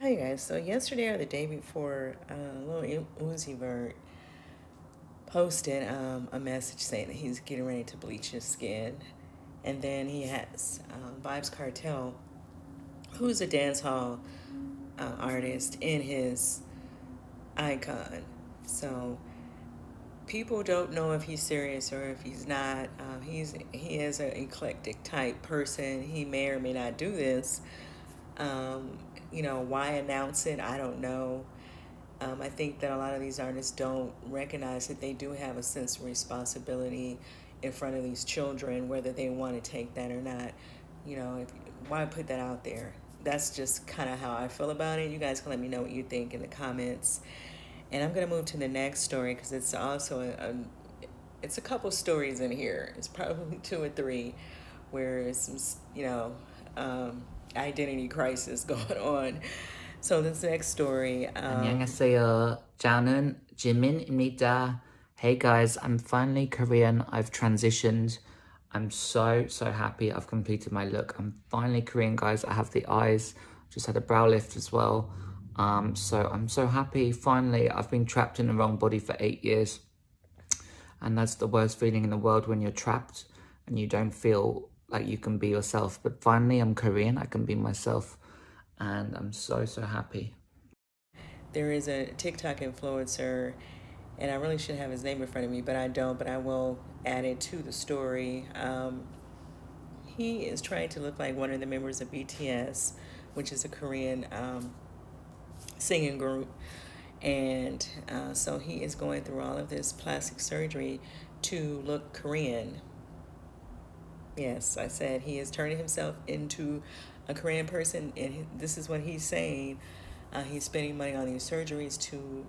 Hi guys, so yesterday or the day before, Lil Uzi Vert posted a message saying that he's getting ready to bleach his skin. And then he has Vibes Cartel, who's a dancehall artist, in his icon. So people don't know if he's serious or if he's not. He is an eclectic type person. He may or may not do this. Why announce it? I don't know. I think that a lot of these artists don't recognize that they do have a sense of responsibility in front of these children, whether they want to take that or not. Why put that out there? That's just kind of how I feel about it. You guys can let me know what you think in the comments. And I'm going to move to the next story because it's also it's a couple stories in here. It's probably two or three where it's some, identity crisis going on. So this next story. 안녕하세요. 저는 지민입니다. Hey guys, I'm finally Korean. I've transitioned. I'm so happy I've completed my look. I'm finally Korean, guys. I have the eyes. Just had a brow lift as well. So I'm so happy. Finally, I've been trapped in the wrong body for 8 years. And that's the worst feeling in the world, when you're trapped and you don't feel like you can be yourself. But finally, I'm Korean. I can be myself. And I'm so happy. There is a TikTok influencer, and I really should have his name in front of me, but I don't, but I will add it to the story. He is trying to look like one of the members of BTS, which is a Korean singing group. And so he is going through all of this plastic surgery to look Korean. Yes, I said he is turning himself into a Korean person, and this is what he's saying. He's spending money on these surgeries to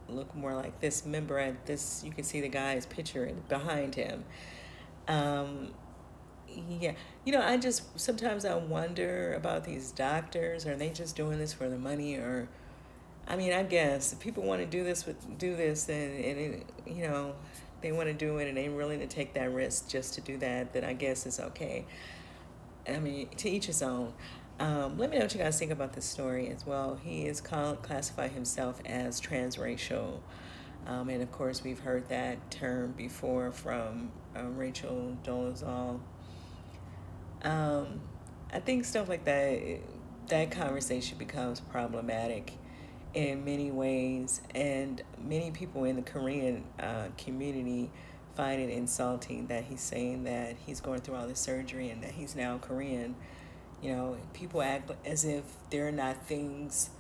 look more like this member. At this, you can see the guy's picture behind him. Yeah, I just sometimes I wonder about these doctors. Are they just doing this for the money, or I guess if people want to do this, and they want to do it, and they're willing to take that risk just to do that, then I guess it's okay. To each his own. Let me know what you guys think about this story as well. He is classified himself as transracial. And of course, we've heard that term before from Rachel Dolezal. I think stuff like that conversation becomes problematic in many ways, and many people in the Korean community find it insulting that he's saying that he's going through all this surgery and that he's now Korean. People act as if there are not things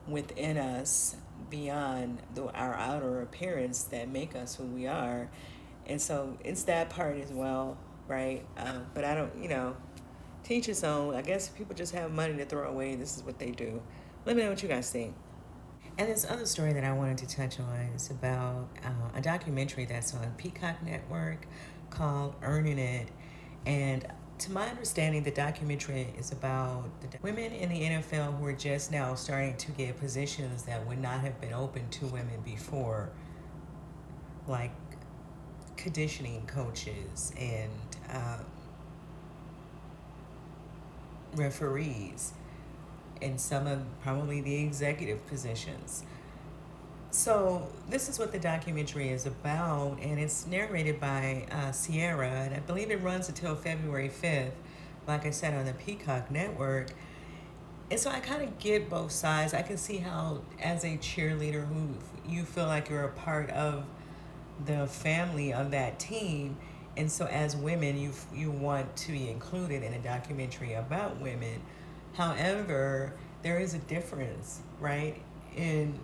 within us beyond our outer appearance that make us who we are. And so it's that part as well, right? But I don't, teach his own. I guess people just have money to throw away. This is what they do. Let me know what you guys think. And this other story that I wanted to touch on is about a documentary that's on Peacock Network called Earning It. And to my understanding, the documentary is about the women in the NFL who are just now starting to get positions that would not have been open to women before, like conditioning coaches and referees, and some of probably the executive positions. So this is what the documentary is about, and it's narrated by Sierra, and I believe it runs until February 5th, like I said, on the Peacock Network. And so I kind of get both sides. I can see how, as a cheerleader who you feel like you're a part of the family of that team, and so as women, you want to be included in a documentary about women. However, there is a difference, right, in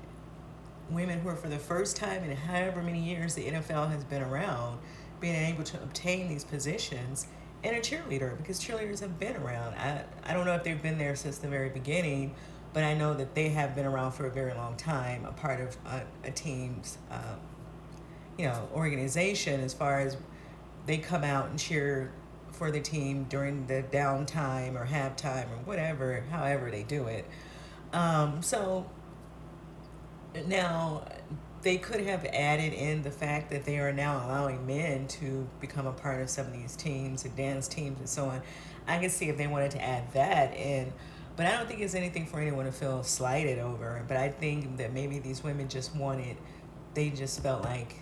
women who are, for the first time in however many years the NFL has been around, being able to obtain these positions, and a cheerleader, because cheerleaders have been around. I don't know if they've been there since the very beginning, but I know that they have been around for a very long time, a part of a team's organization, as far as they come out and cheer for the team during the downtime or halftime or whatever, however they do it. So now they could have added in the fact that they are now allowing men to become a part of some of these teams and dance teams and so on. I can see if they wanted to add that in, But I don't think it's anything for anyone to feel slighted over. But I think that maybe these women just wanted, they just felt like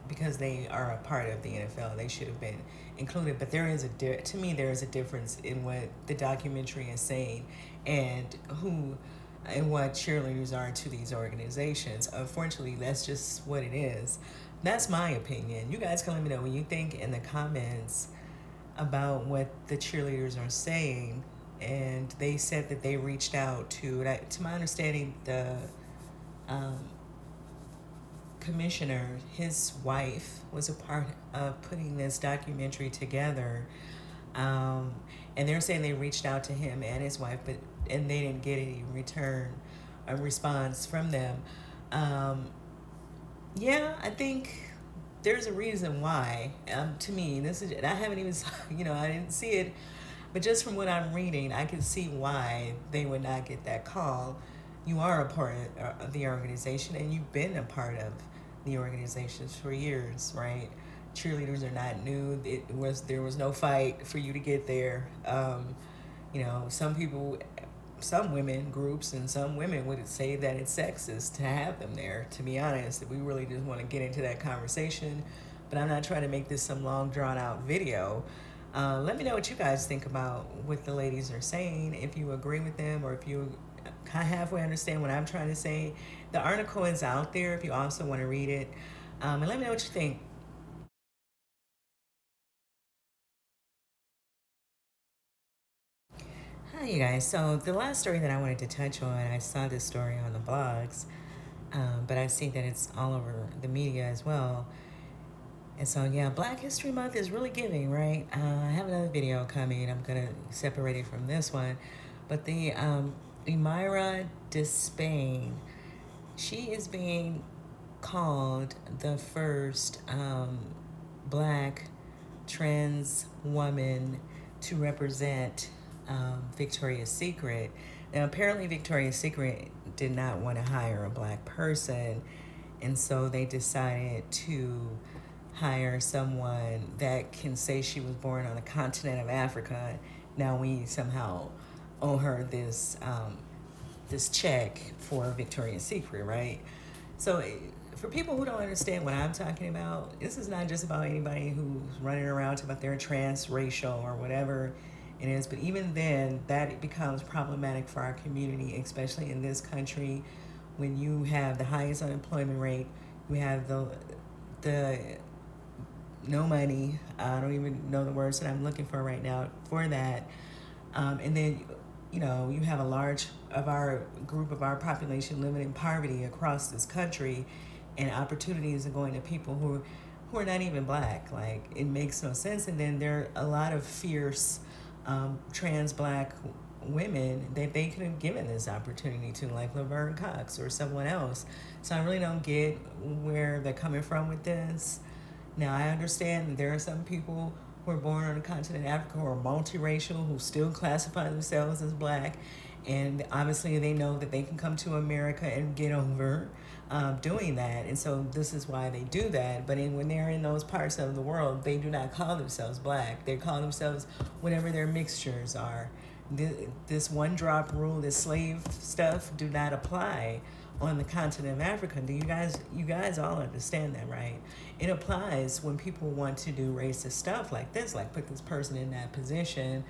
because they are a part of the NFL, they should have been included. But there is to me, there is a difference in what the documentary is saying and who and what cheerleaders are to these organizations. Unfortunately, that's just what it is. That's my opinion. You guys can let me know what you think in the comments about what the cheerleaders are saying. And they said that they reached out to my understanding, the um, commissioner, his wife was a part of putting this documentary together. Um, and they're saying they reached out to him and his wife, and they didn't get any a response from them. Um, yeah, I think there's a reason why. To me, this is, I haven't even, I didn't see it, but just from what I'm reading, I can see why they would not get that call. You are a part of the organization, and you've been a part of the organizations for years, right? Cheerleaders are not new. There was no fight for you to get there. Some people, some women groups, and some women would say that it's sexist to have them there. To be honest, we really just want to get into that conversation, but I'm not trying to make this some long drawn out video. Let me know what you guys think about what the ladies are saying, if you agree with them or if you kind of halfway understand what I'm trying to say. The article is out there if you also want to read it. And let me know what you think. Hi, you guys. So, the last story that I wanted to touch on, I saw this story on the blogs, but I see that it's all over the media as well. And so, yeah, Black History Month is really giving, right? I have another video coming. I'm going to separate it from this one. But the Emira Despain, she is being called the first black trans woman to represent Victoria's Secret. Now, apparently, Victoria's Secret did not want to hire a black person, and so they decided to hire someone that can say she was born on the continent of Africa. Now we somehow owe her this check for Victoria's Secret, right? So for people who don't understand what I'm talking about, this is not just about anybody who's running around talking about they're transracial or whatever it is, but even then, that it becomes problematic for our community, especially in this country, when you have the highest unemployment rate, you have the no money. I don't even know the words that I'm looking for right now for that. And then, you have a large of our group of our population living in poverty across this country, and opportunities are going to people who are not even black. Like, it makes no sense. And then there are a lot of fierce trans black women that they could have given this opportunity to, like Laverne Cox or someone else. So I really don't get where they're coming from with this. Now, I understand there are some people who are born on the continent of Africa who are multiracial, who still classify themselves as black, and obviously they know that they can come to America and get over doing that. And so this is why they do that. But when they're in those parts of the world, they do not call themselves black. They call themselves whatever their mixtures are. This one drop rule, this slave stuff, do not apply on the continent of Africa. Do you guys all understand that, right? It applies when people want to do racist stuff like this, like put this person in that position.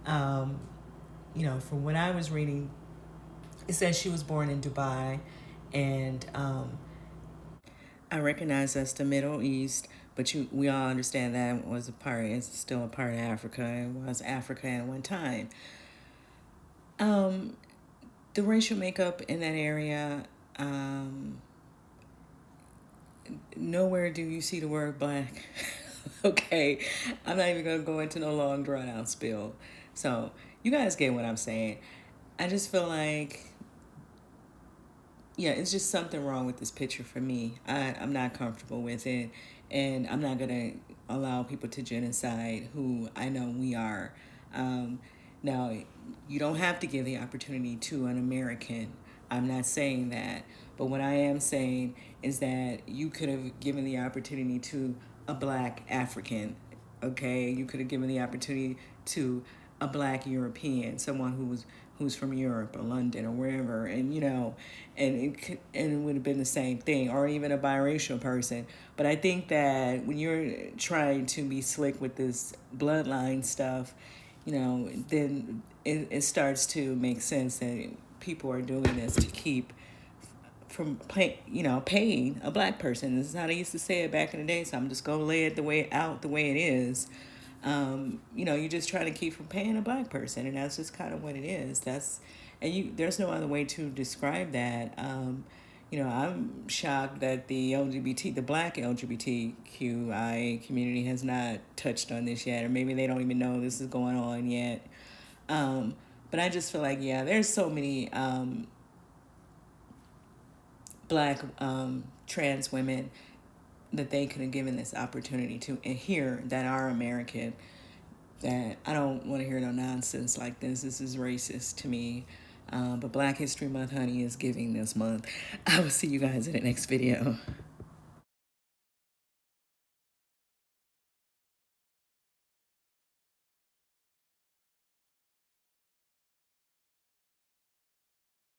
From what I was reading, it says she was born in Dubai, and I recognize that's the Middle East, but we all understand that it's still a part of Africa. It was Africa at one time. The racial makeup in that area, nowhere do you see the word black. Okay, I'm not even going to go into no long drawn out spill. So you guys get what I'm saying. I just feel like, yeah, it's just something wrong with this picture for me. I'm not comfortable with it, and I'm not going to allow people to genocide who I know we are. Now, you don't have to give the opportunity to an American. I'm not saying that. But what I am saying is that you could have given the opportunity to a black African, okay? You could have given the opportunity to a black European, someone who's from Europe or London or wherever, and and it would have been the same thing, or even a biracial person. But I think that when you're trying to be slick with this bloodline stuff, then it starts to make sense that people are doing this to keep from paying a black person. This is how they used to say it back in the day. So I'm just gonna lay it the way it is. You're just trying to keep from paying a black person, and that's just kind of what it is. There's no other way to describe that. I'm shocked that the black LGBTQI community has not touched on this yet, or maybe they don't even know this is going on yet. But I just feel like, yeah, there's so many black trans women that they could have given this opportunity to, and here that are American, that I don't want to hear no nonsense like this. This is racist to me. But Black History Month, honey, is giving this month. I will see you guys in the next video.